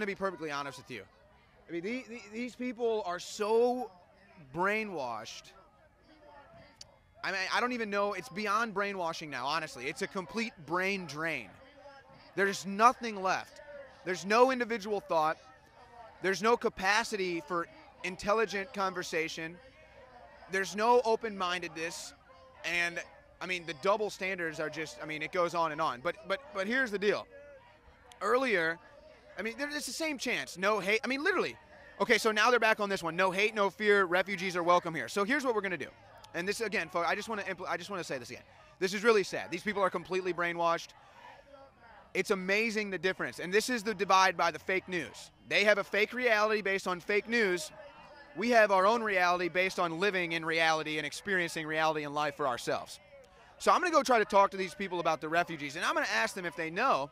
to be perfectly honest with you. I mean, these people are so brainwashed. I mean, I don't even know. It's beyond brainwashing now, honestly. It's a complete brain drain. There's nothing left. There's no individual thought. There's no capacity for intelligent conversation. There's no open-mindedness. And, I mean, the double standards are just, I mean, it goes on and on. But here's the deal. Earlier, I mean, it's the same chance. No hate. I mean, literally. Okay, so now they're back on this one. No hate, no fear. Refugees are welcome here. So here's what we're going to do. And this, again, folks, I just want to say this again. This is really sad. These people are completely brainwashed. It's amazing the difference. And this is the divide by the fake news. They have a fake reality based on fake news. We have our own reality based on living in reality and experiencing reality in life for ourselves. So I'm going to go try to talk to these people about the refugees. And I'm going to ask them if they know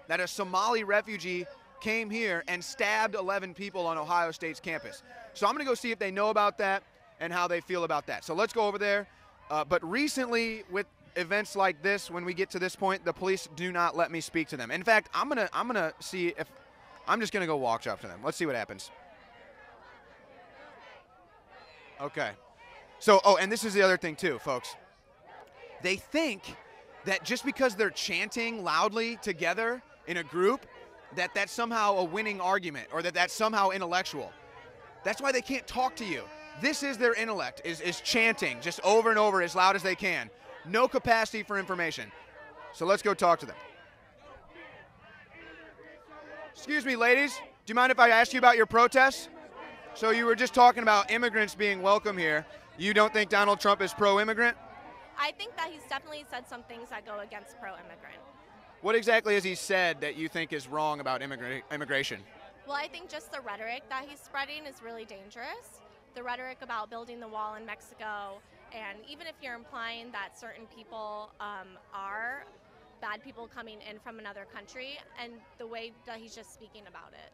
that a Somali refugee came here and stabbed 11 people on Ohio State's campus. So I'm going to go see if they know about that and how they feel about that. So let's go over there. But recently, with events like this, when we get to this point, the police do not let me speak to them. In fact, I'm gonna see if I'm just gonna go walk up to them. Let's see what happens. Okay. So, and this is the other thing too, folks. They think that just because they're chanting loudly together in a group, that that's somehow a winning argument or that that's somehow intellectual. That's why they can't talk to you. This is their intellect, is chanting just over and over as loud as they can. No capacity for information. So let's go talk to them. Excuse me, ladies. Do you mind if I ask you about your protests? So you were just talking about immigrants being welcome here. You don't think Donald Trump is pro-immigrant? I think that he's definitely said some things that go against pro-immigrant. What exactly has he said that you think is wrong about immigration? Well, I think just the rhetoric that he's spreading is really dangerous. The rhetoric about building the wall in Mexico, and even if you're implying that certain people are bad people coming in from another country, and the way that he's just speaking about it.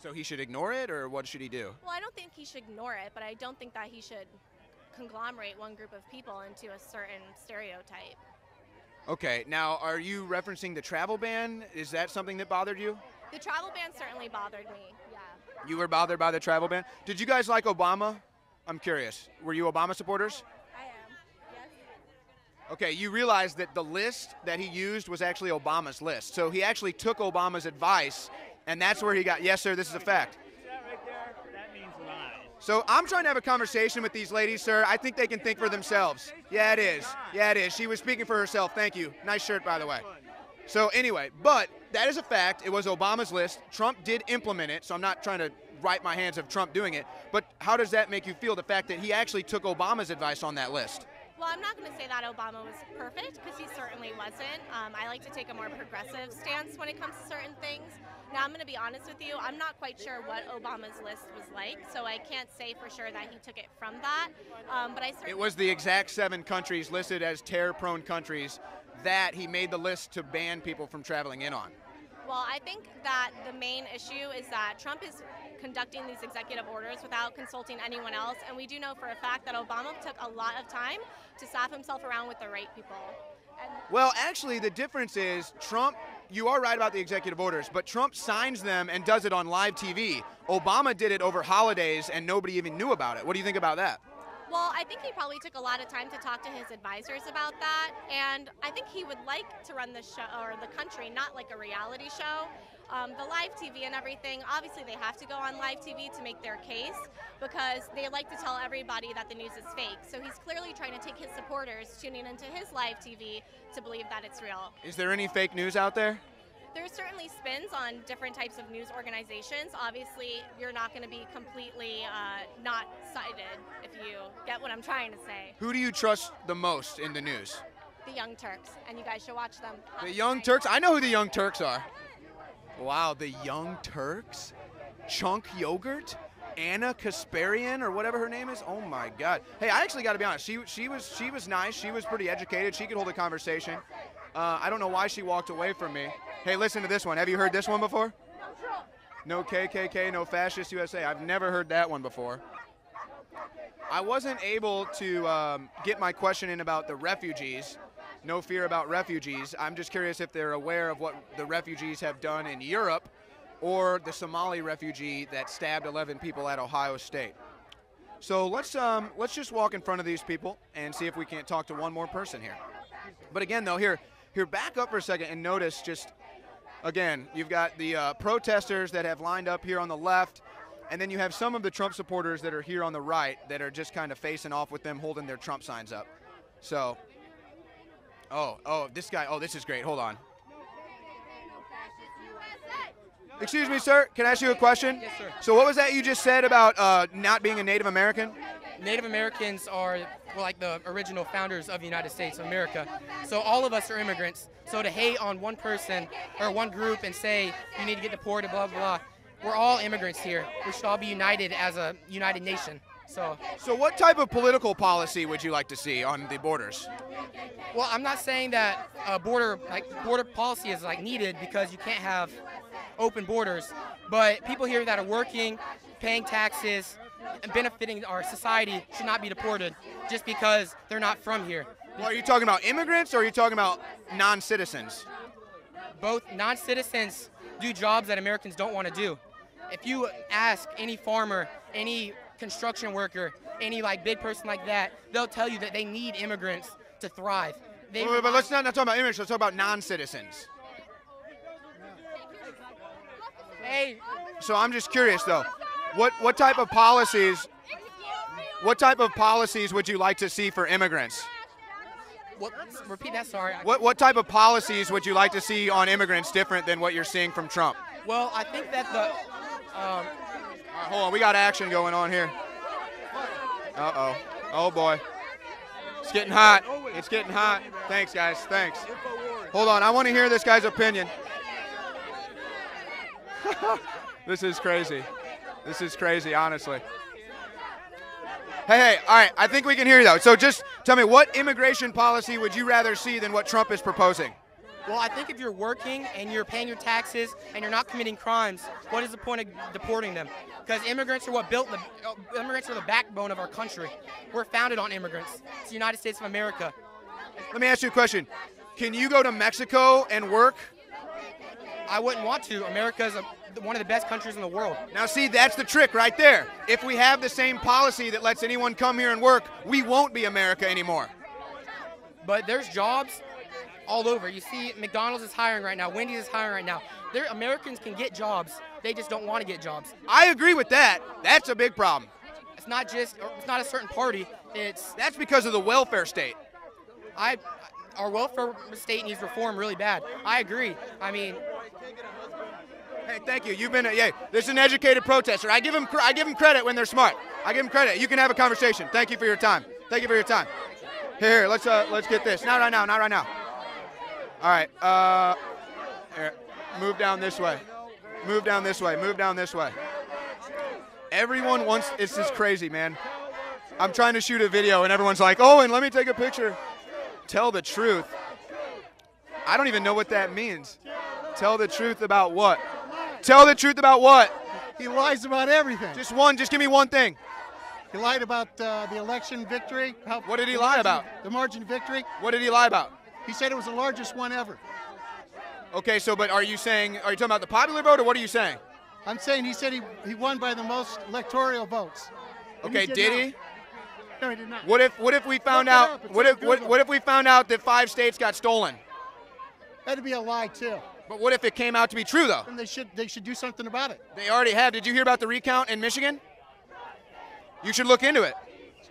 So he should ignore it, or what should he do? Well, I don't think he should ignore it, but I don't think that he should conglomerate one group of people into a certain stereotype. Okay, now are you referencing the travel ban? Is that something that bothered you? The travel ban certainly bothered me, yeah. You were bothered by the travel ban? Did you guys like Obama? I'm curious. Were you Obama supporters? I am, yes. Okay, you realize that the list that he used was actually Obama's list. So he actually took Obama's advice, and that's where he got, yes, sir, this is a fact. That right there, that means lies. So I'm trying to have a conversation with these ladies, sir. I think they can think for themselves. Yeah, it is. Yeah, it is. She was speaking for herself. Thank you. Nice shirt, by the way. So anyway, but that is a fact. It was Obama's list. Trump did implement it, so I'm not trying to wipe my hands of Trump doing it. But how does that make you feel, the fact that he actually took Obama's advice on that list? Well, I'm not going to say that Obama was perfect, because he certainly wasn't. I like to take a more progressive stance when it comes to certain things. Now, I'm going to be honest with you. I'm not quite sure what Obama's list was like, so I can't say for sure that he took it from that. But I certainly... It was the exact 7 countries listed as terror-prone countries that he made the list to ban people from traveling in on. Well, I think that the main issue is that Trump is conducting these executive orders without consulting anyone else, and we do know for a fact that Obama took a lot of time to staff himself around with the right people. Well, actually, the difference is Trump, you are right about the executive orders, but Trump signs them and does it on live TV. Obama did it over holidays and nobody even knew about it. What do you think about that? Well, I think he probably took a lot of time to talk to his advisors about that, and I think he would like to run the show, or the country, not like a reality show. The live TV and everything, obviously they have to go on live TV to make their case, because they like to tell everybody that the news is fake. So he's clearly trying to take his supporters tuning into his live TV to believe that it's real. Is there any fake news out there? There's certainly spins on different types of news organizations. Obviously, you're not going to be completely not cited, if you get what I'm trying to say. Who do you trust the most in the news? The Young Turks, and you guys should watch them. The Young Turks? I know who the Young Turks are. Wow, the Young Turks? Chunk Yogurt? Anna Kasparian, or whatever her name is? Oh my God. Hey, I actually got to be honest. She was nice. She was pretty educated. She could hold a conversation. I don't know why she walked away from me. Hey, listen to this one. Have you heard this one before? No KKK, no Fascist USA. I've never heard that one before. I wasn't able to get my question in about the refugees. No fear about refugees. I'm just curious if they're aware of what the refugees have done in Europe or the Somali refugee that stabbed 11 people at Ohio State. So let's just walk in front of these people and see if we can't talk to one more person here. But again, though, here, back up for a second and notice just, again, you've got the protesters that have lined up here on the left, and then you have some of the Trump supporters that are here on the right that are just kind of facing off with them holding their Trump signs up. So, this guy, this is great. Hold on. Excuse me, sir. Can I ask you a question? Yes, sir. So what was that you just said about not being a Native American? Native Americans are like the original founders of the United States of America. So all of us are immigrants. So to hate on one person or one group and say you need to get deported, blah, blah, blah, we're all immigrants here. We should all be united as a united nation. So what type of political policy would you like to see on the borders? well, I'm not saying that border policy is like needed because you can't have open borders, but people here that are working, paying taxes, and benefiting our society should not be deported just because they're not from here. Well, are you talking about immigrants or are you talking about non-citizens? Both non-citizens do jobs that Americans don't want to do. If you ask any farmer, any construction worker, any like big person like that, they'll tell you that they need immigrants to thrive. But let's not talk about immigrants, let's talk about non-citizens. Hey. So I'm just curious though, what type of policies would you like to see for immigrants? Repeat that, sorry. What type of policies would you like to see on immigrants different than what you're seeing from Trump? Well, I think that the all right, hold on, we got action going on here. Uh-oh. Oh boy. It's getting hot. It's getting hot. Thanks, guys. Thanks. Hold on, I want to hear this guy's opinion. This is crazy. This is crazy, honestly. Hey, all right, I think we can hear you, though. So just tell me, what immigration policy would you rather see than what Trump is proposing? Well, I think if you're working and you're paying your taxes and you're not committing crimes, what is the point of deporting them? Because immigrants are what built immigrants are the backbone of our country. We're founded on immigrants. It's the United States of America. Let me ask you a question. Can you go to Mexico and work? I wouldn't want to. America is one of the best countries in the world. Now see, that's the trick right there. If we have the same policy that lets anyone come here and work, we won't be America anymore. But there's jobs all over. You see, McDonald's is hiring right now. Wendy's is hiring right now. Americans can get jobs. They just don't want to get jobs. I agree with that. That's a big problem. It's not a certain party. That's because of the welfare state. Our welfare state needs reform really bad. I agree. I mean, hey, thank you. You've been this is an educated protester. I give them credit when they're smart. I give them credit. You can have a conversation. Thank you for your time. Thank you for your time. Here, let's get this. Not right now. Not right now. All right. Here, move down this way. Move down this way. Move down this way. Everyone wants. This is crazy, man. I'm trying to shoot a video and everyone's like, "Oh, and let me take a picture." Tell the truth. I don't even know what that means. Tell the truth about what? Tell the truth about what? He lies about everything. Just give me one thing. He lied about the election victory. What did he lie about? The margin victory. What did he lie about? He said it was the largest one ever. Okay, but are you talking about the popular vote, or what are you saying? I'm saying he said he won by the most electoral votes. Okay, did he? No, he did not. What if we found out? What if we found out that 5 states got stolen? That'd be a lie too. But what if it came out to be true, though? And they should do something about it. They already have. Did you hear about the recount in Michigan? You should look into it.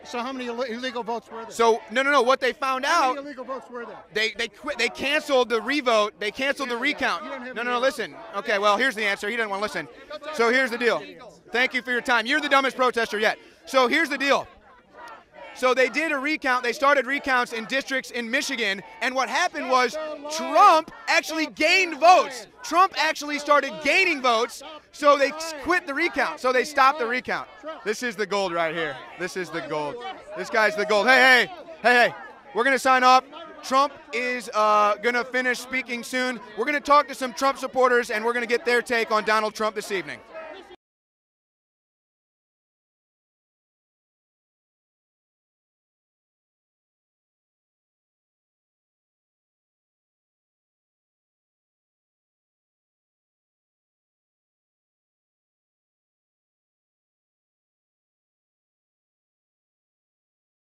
So how many illegal votes were there? So no. What they found How out. many illegal votes were there? They quit. They canceled the revote. They canceled the recount. No. Listen. Okay. Well, here's the answer. He doesn't want to listen. So here's the deal. Thank you for your time. You're the dumbest protester yet. So here's the deal. So they did a recount. They started recounts in districts in Michigan, and what happened was Trump actually gained votes. Trump actually started gaining votes, so they quit the recount. So they stopped the recount. This is the gold right here. This is the gold. This guy's the gold. Hey. We're going to sign off. Trump is going to finish speaking soon. We're going to talk to some Trump supporters, and we're going to get their take on Donald Trump this evening.